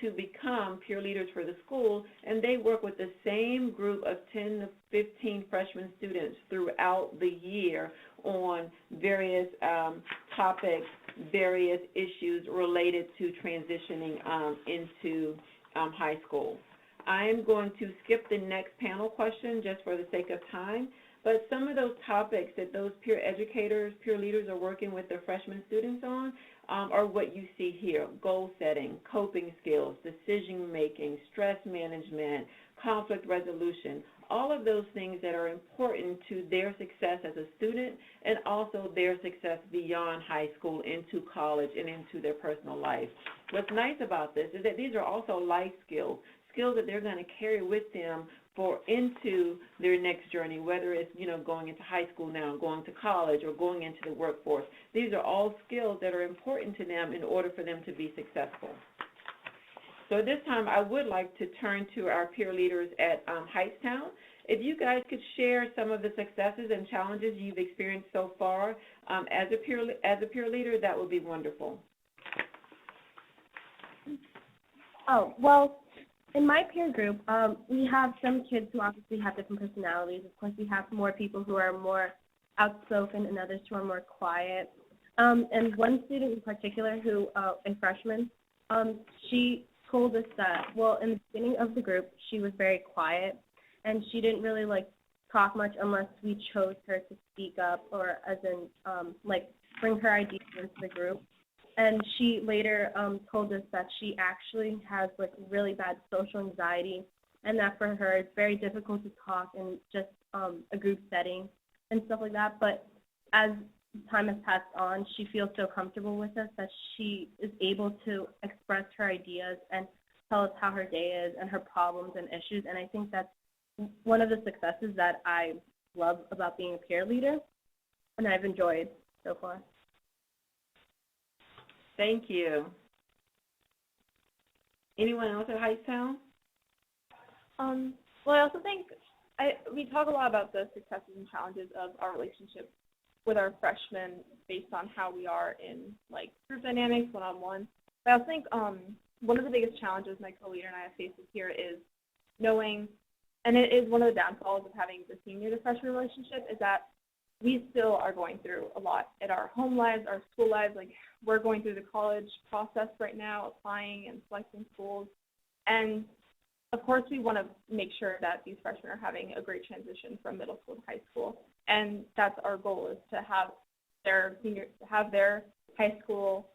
to become peer leaders for the school, and they work with the same group of 10 to 15 freshman students throughout the year on various topics, various issues related to transitioning into high school. I am going to skip the next panel question just for the sake of time, but some of those topics that those peer educators, peer leaders are working with their freshman students on are what you see here: goal setting, coping skills, decision making, stress management, conflict resolution, all of those things that are important to their success as a student and also their success beyond high school into college and into their personal life. What's nice about this is that these are also life skills, skills that they're going to carry with them for into their next journey, whether it's, going into high school now, going to college, or going into the workforce. These are all skills that are important to them in order for them to be successful. So at this time, I would like to turn to our peer leaders at Hightstown. If you guys could share some of the successes and challenges you've experienced so far as a peer leader, that would be wonderful. Oh, well, in my peer group, we have some kids who obviously have different personalities. Of course, we have more people who are more outspoken and others who are more quiet. And one student in particular who, a freshman, she told us that, well, in the beginning of the group, she was very quiet, and she didn't really, talk much unless we chose her to speak up or as in, bring her ideas into the group. And she later told us that she actually has, really bad social anxiety and that for her it's very difficult to talk in just a group setting and stuff like that. But as time has passed on, she feels so comfortable with us that she is able to express her ideas and tell us how her day is and her problems and issues. And I think that's one of the successes that I love about being a peer leader, and I've enjoyed so far. Thank you. Anyone else at Hightstown? Well, I also think we talk a lot about the successes and challenges of our relationship with our freshmen based on how we are in like group dynamics, one-on-one. But I also think one of the biggest challenges my co-leader and I have faced this year is knowing, and it is one of the downfalls of having the senior to freshman relationship, is that we still are going through a lot in our home lives, our school lives. Like, we're going through the college process right now, applying and selecting schools. And of course, we want to make sure that these freshmen are having a great transition from middle school to high school. And that's our goal, is to have their high school,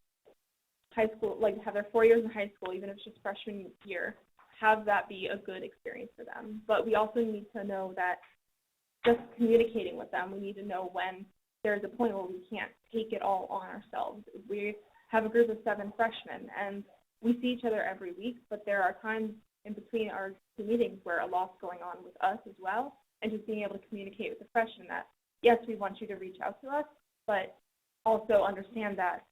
like have their 4 years in high school, even if it's just freshman year, have that be a good experience for them. But we also need to know that just communicating with them, we need to know when there's a point where we can't take it all on ourselves. We have a group of 7 freshmen, and we see each other every week, but there are times in between our 2 meetings where a lot's going on with us as well, and just being able to communicate with the freshmen that, yes, we want you to reach out to us, but also understand that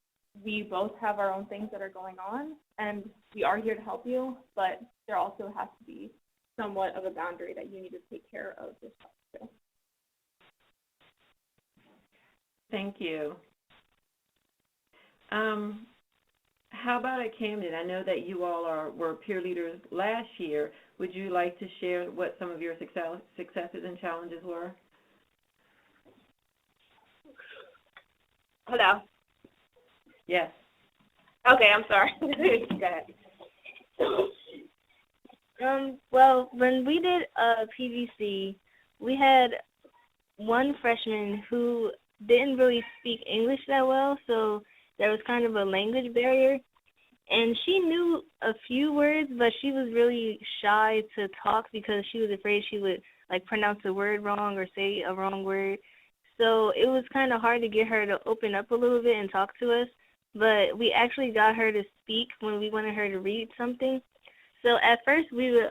we both have our own things that are going on, and we are here to help you, but there also has to be somewhat of a boundary that you need to take care of yourself too. Thank you. How about at Camden? I know that you all were peer leaders last year. Would you like to share what some of your successes and challenges were? Hello? Yes. Okay, I'm sorry. Go ahead. Well, when we did PGC, we had one freshman who didn't really speak English that well, so there was kind of a language barrier. And she knew a few words, but she was really shy to talk because she was afraid she would like pronounce a word wrong or say a wrong word. So it was kind of hard to get her to open up a little bit and talk to us. But we actually got her to speak when we wanted her to read something. So at first we would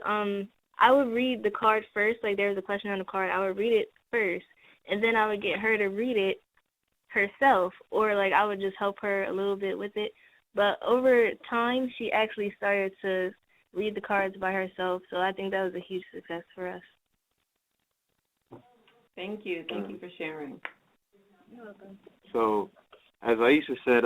I would read the card first, like there was a question on the card, I would read it first, and then I would get her to read it herself, or like I would just help her a little bit with it. But over time, she actually started to read the cards by herself, so I think that was a huge success for us. Thank you. Thank you for sharing. You're welcome. So, as Aisha said,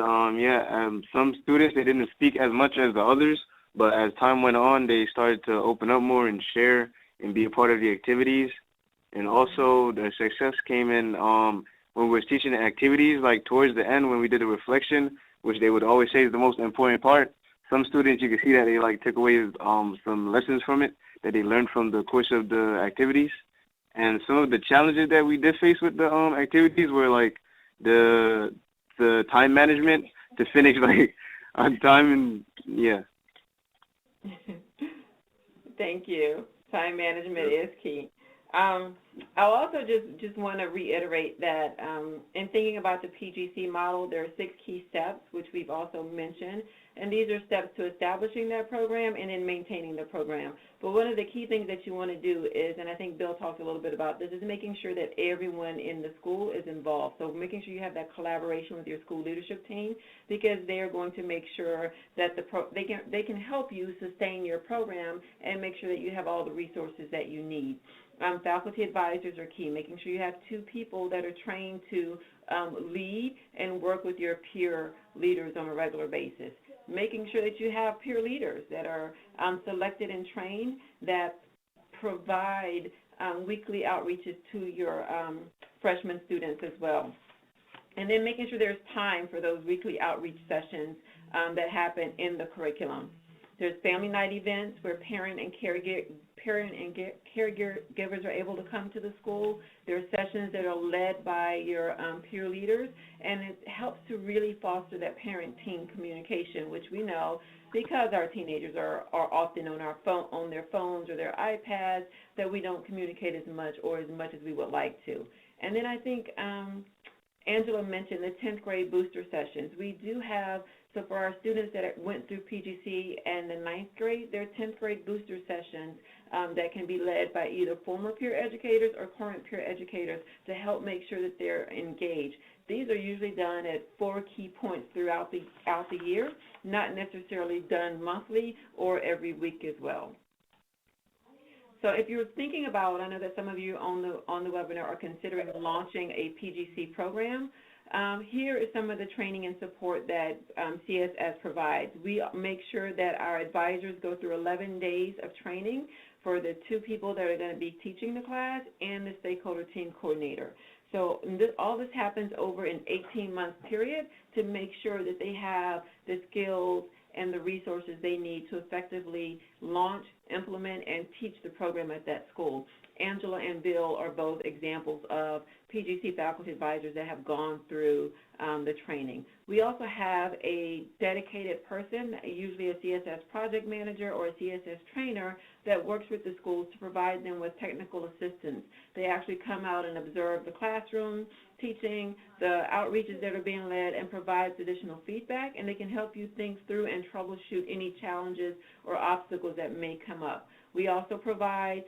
some students, they didn't speak as much as the others, but as time went on, they started to open up more and share and be a part of the activities. And also, the success came in when we were teaching the activities, like towards the end when we did a reflection, which they would always say is the most important part. Some students, you can see that they like took away some lessons from it that they learned from the course of the activities. And some of the challenges that we did face with the activities were like the time management to finish like on time, and yeah. Thank you. Time management is key. I'll also just want to reiterate that in thinking about the PGC model, there are 6 key steps, which we've also mentioned, and these are steps to establishing that program and in maintaining the program. But one of the key things that you want to do is, and I think Bill talked a little bit about this, is making sure that everyone in the school is involved. So making sure you have that collaboration with your school leadership team, because they are going to make sure that they can help you sustain your program and make sure that you have all the resources that you need. Faculty advisors are key, making sure you have 2 people that are trained to lead and work with your peer leaders on a regular basis. Making sure that you have peer leaders that are selected and trained that provide weekly outreaches to your freshman students as well. And then making sure there's time for those weekly outreach sessions that happen in the curriculum. There's family night events where parent and parent and caregivers are able to come to the school. There are sessions that are led by your peer leaders, and it helps to really foster that parent-teen communication, which we know because our teenagers are often on their phones or their iPads, that we don't communicate as much as we would like to. And then I think Angela mentioned the 10th grade booster sessions. We do have, so for our students that went through PGC and the 9th grade, there are 10th grade booster sessions that can be led by either former peer educators or current peer educators to help make sure that they're engaged. These are usually done at 4 key points throughout the year, not necessarily done monthly or every week as well. So if you're thinking about, I know that some of you on the webinar are considering launching a PGC program, here is some of the training and support that CSS provides. We make sure that our advisors go through 11 days of training for the 2 people that are going to be teaching the class and the stakeholder team coordinator. So all this happens over an 18-month period to make sure that they have the skills and the resources they need to effectively launch, implement, and teach the program at that school. Angela and Bill are both examples of PGC faculty advisors that have gone through the training. We also have a dedicated person, usually a CSS project manager or a CSS trainer, that works with the schools to provide them with technical assistance. They actually come out and observe the classroom, teaching, the outreaches that are being led, and provides additional feedback, and they can help you think through and troubleshoot any challenges or obstacles that may come up. We also provide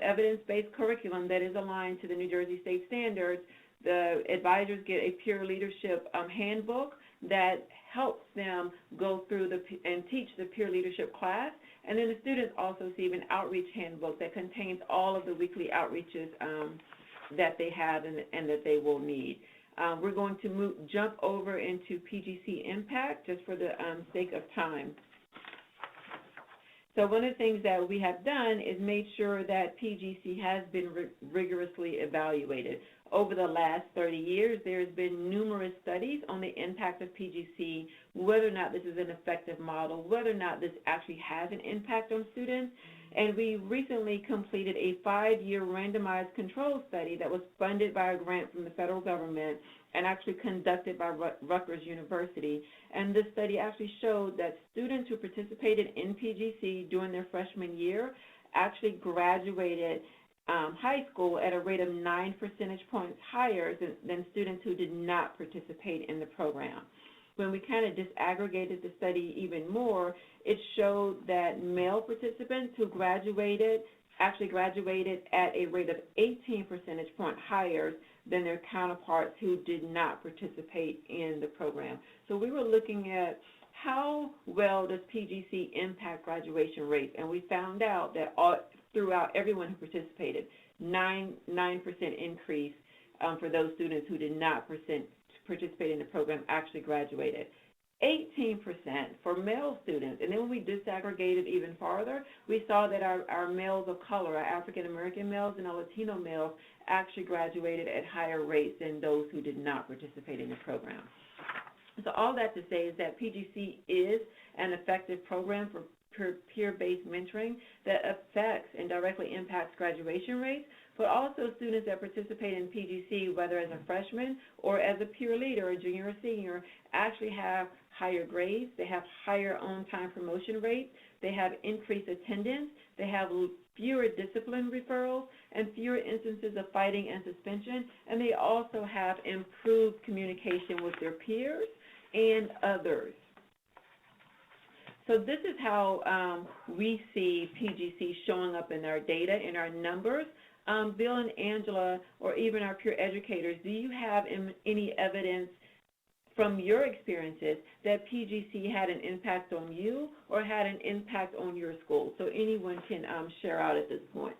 evidence-based curriculum that is aligned to the New Jersey state standards. The advisors get a peer leadership handbook that helps them go through and teach the peer leadership class. And then the students also receive an outreach handbook that contains all of the weekly outreaches that they have and that they will need. We're going to jump over into PGC Impact just for the sake of time. So one of the things that we have done is made sure that PGC has been rigorously evaluated. Over the last 30 years, there's been numerous studies on the impact of PGC, whether or not this is an effective model, whether or not this actually has an impact on students. And we recently completed a 5-year randomized control study that was funded by a grant from the federal government and actually conducted by Rutgers University. And this study actually showed that students who participated in PGC during their freshman year actually graduated high school at a rate of 9 percentage points higher than students who did not participate in the program. When we kind of disaggregated the study even more, it showed that male participants who actually graduated at a rate of 18 percentage points higher than their counterparts who did not participate in the program. So we were looking at how well does PGC impact graduation rates, and we found out that throughout everyone who participated, 9% increase for those students who did not participate in the program actually graduated. 18% for male students. And then when we disaggregated even farther, we saw that our males of color, our African-American males and our Latino males, actually graduated at higher rates than those who did not participate in the program. So all that to say is that PGC is an effective program for peer-based mentoring that affects and directly impacts graduation rates, but also students that participate in PGC, whether as a freshman or as a peer leader, a junior or senior, actually have higher grades, they have higher on-time promotion rates, they have increased attendance, they have fewer discipline referrals, and fewer instances of fighting and suspension, and they also have improved communication with their peers and others. So this is how we see PGC showing up in our data, in our numbers. Bill and Angela, or even our peer educators, do you have any evidence from your experiences that PGC had an impact on you or had an impact on your school? So anyone can share out at this point.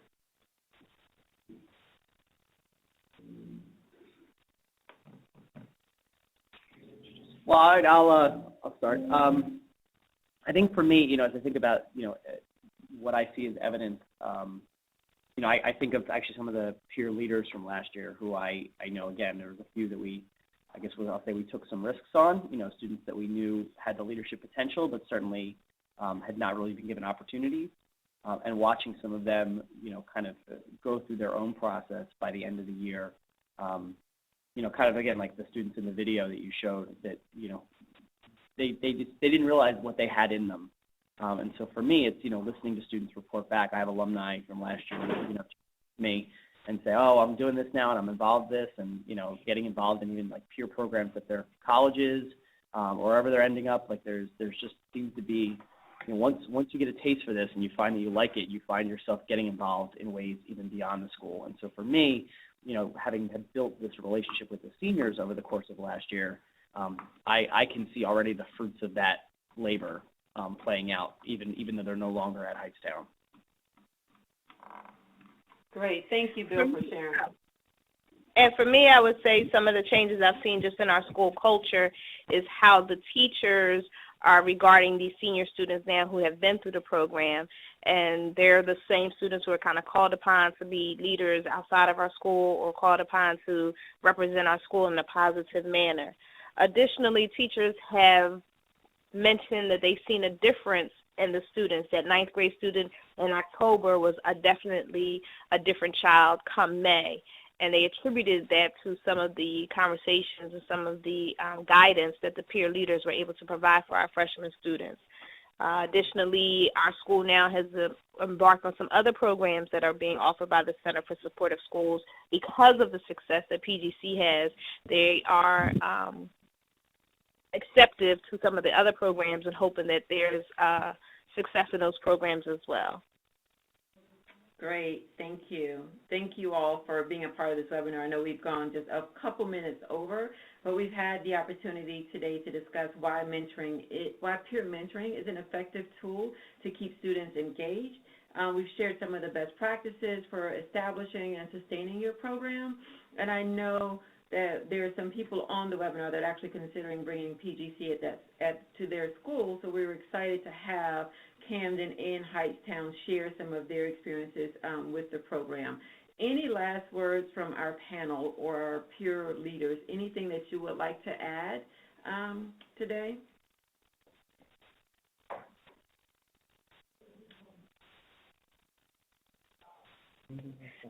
Well, I'll start. I think for me, as I think about, what I see as evidence, I think of actually some of the peer leaders from last year who I know, again, there was a few that I'll say we took some risks on, students that we knew had the leadership potential, but certainly had not really been given opportunities. and watching some of them, kind of go through their own process by the end of the year. Kind of again like the students in the video that you showed that they didn't realize what they had in them, and so for me it's listening to students report back. I have alumni from last year, me and say, oh, I'm doing this now and I'm involved in this, and getting involved in even like peer programs at their colleges or wherever they're ending up. Like there's just seems to be once you get a taste for this and you find that you like it, you find yourself getting involved in ways even beyond the school. And so for me, having built this relationship with the seniors over the course of last year, I can see already the fruits of that labor playing out, even though they're no longer at Hightstown. Great. Thank you, Bill, for sharing. And for me, I would say some of the changes I've seen just in our school culture is how the teachers are regarding these senior students now who have been through the program, and they're the same students who are kind of called upon to be leaders outside of our school or called upon to represent our school in a positive manner. Additionally, teachers have mentioned that they've seen a difference in the students. That ninth grade student in October was definitely a different child come May. And they attributed that to some of the conversations and some of the guidance that the peer leaders were able to provide for our freshman students. Additionally, our school now has embarked on some other programs that are being offered by the Center for Supportive Schools. Because of the success that PGC has, they are acceptive to some of the other programs and hoping that there's success in those programs as well. Great. Thank you. Thank you all for being a part of this webinar. I know we've gone just a couple minutes over, but we've had the opportunity today to discuss why peer mentoring is an effective tool to keep students engaged. We've shared some of the best practices for establishing and sustaining your program, and I know that there are some people on the webinar that are actually considering bringing PGC to their school, so we were excited to have Camden and Hightstown share some of their experiences with the program. Any last words from our panel or our peer leaders, anything that you would like to add today?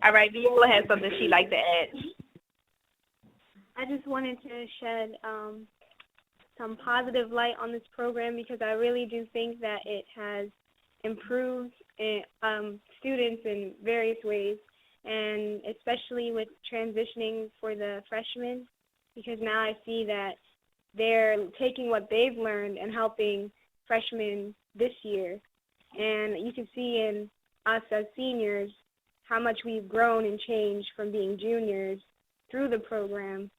All right, Viola has something she'd like to add. I just wanted to shed some positive light on this program because I really do think that it has improved students in various ways, and especially with transitioning for the freshmen, because now I see that they're taking what they've learned and helping freshmen this year. And you can see in us as seniors how much we've grown and changed from being juniors through the program.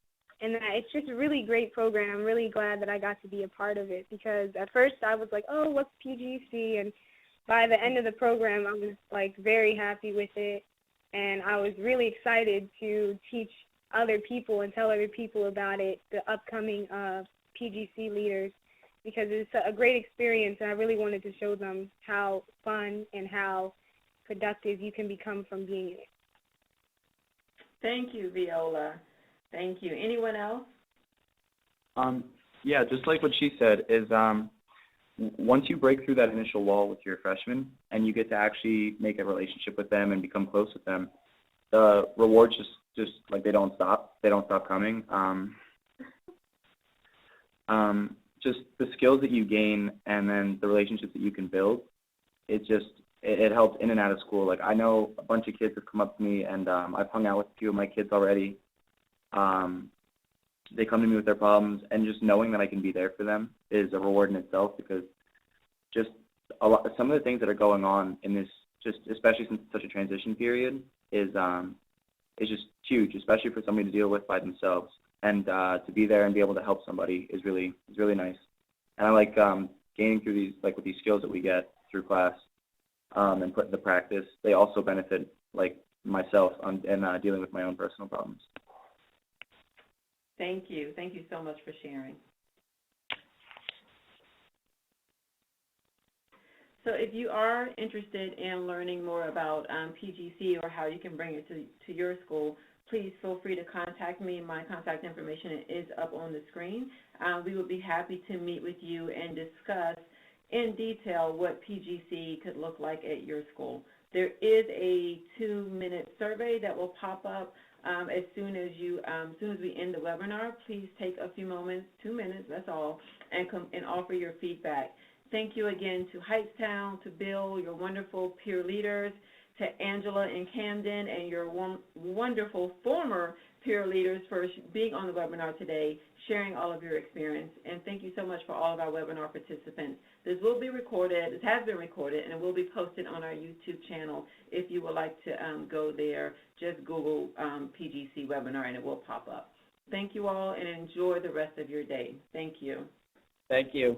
And it's just a really great program. I'm really glad that I got to be a part of it because at first I was like, oh, what's PGC? And by the end of the program, I was like very happy with it. And I was really excited to teach other people and tell other people about it, the upcoming PGC leaders, because it's a great experience. And I really wanted to show them how fun and how productive you can become from being in it. Thank you, Viola. Thank you. Anyone else? Yeah, just like what she said is once you break through that initial wall with your freshmen and you get to actually make a relationship with them and become close with them, the rewards just like they don't stop. They don't stop coming. Just the skills that you gain and then the relationships that you can build, it helps in and out of school. Like I know a bunch of kids have come up to me and I've hung out with a few of my kids already. They come to me with their problems, and just knowing that I can be there for them is a reward in itself because just some of the things that are going on in this, just especially since it's such a transition period, is just huge, especially for somebody to deal with by themselves. And to be there and be able to help somebody is really nice. And I like gaining through these, like with these skills that we get through class and put into practice. They also benefit like myself in dealing with my own personal problems. Thank you. Thank you so much for sharing. So if you are interested in learning more about PGC or how you can bring it to your school, please feel free to contact me. My contact information is up on the screen. We will be happy to meet with you and discuss in detail what PGC could look like at your school. There is a 2-minute survey that will pop up as soon as we end the webinar. Please take a few moments, 2 minutes, that's all, and offer your feedback. Thank you again to Hightstown, to Bill, your wonderful peer leaders, to Angela and Camden, and your wonderful former peer leaders for being on the webinar today, sharing all of your experience. And thank you so much for all of our webinar participants. This will be recorded, this has been recorded, and it will be posted on our YouTube channel. If you would like to go there, just Google PGC Webinar and it will pop up. Thank you all, and enjoy the rest of your day. Thank you. Thank you.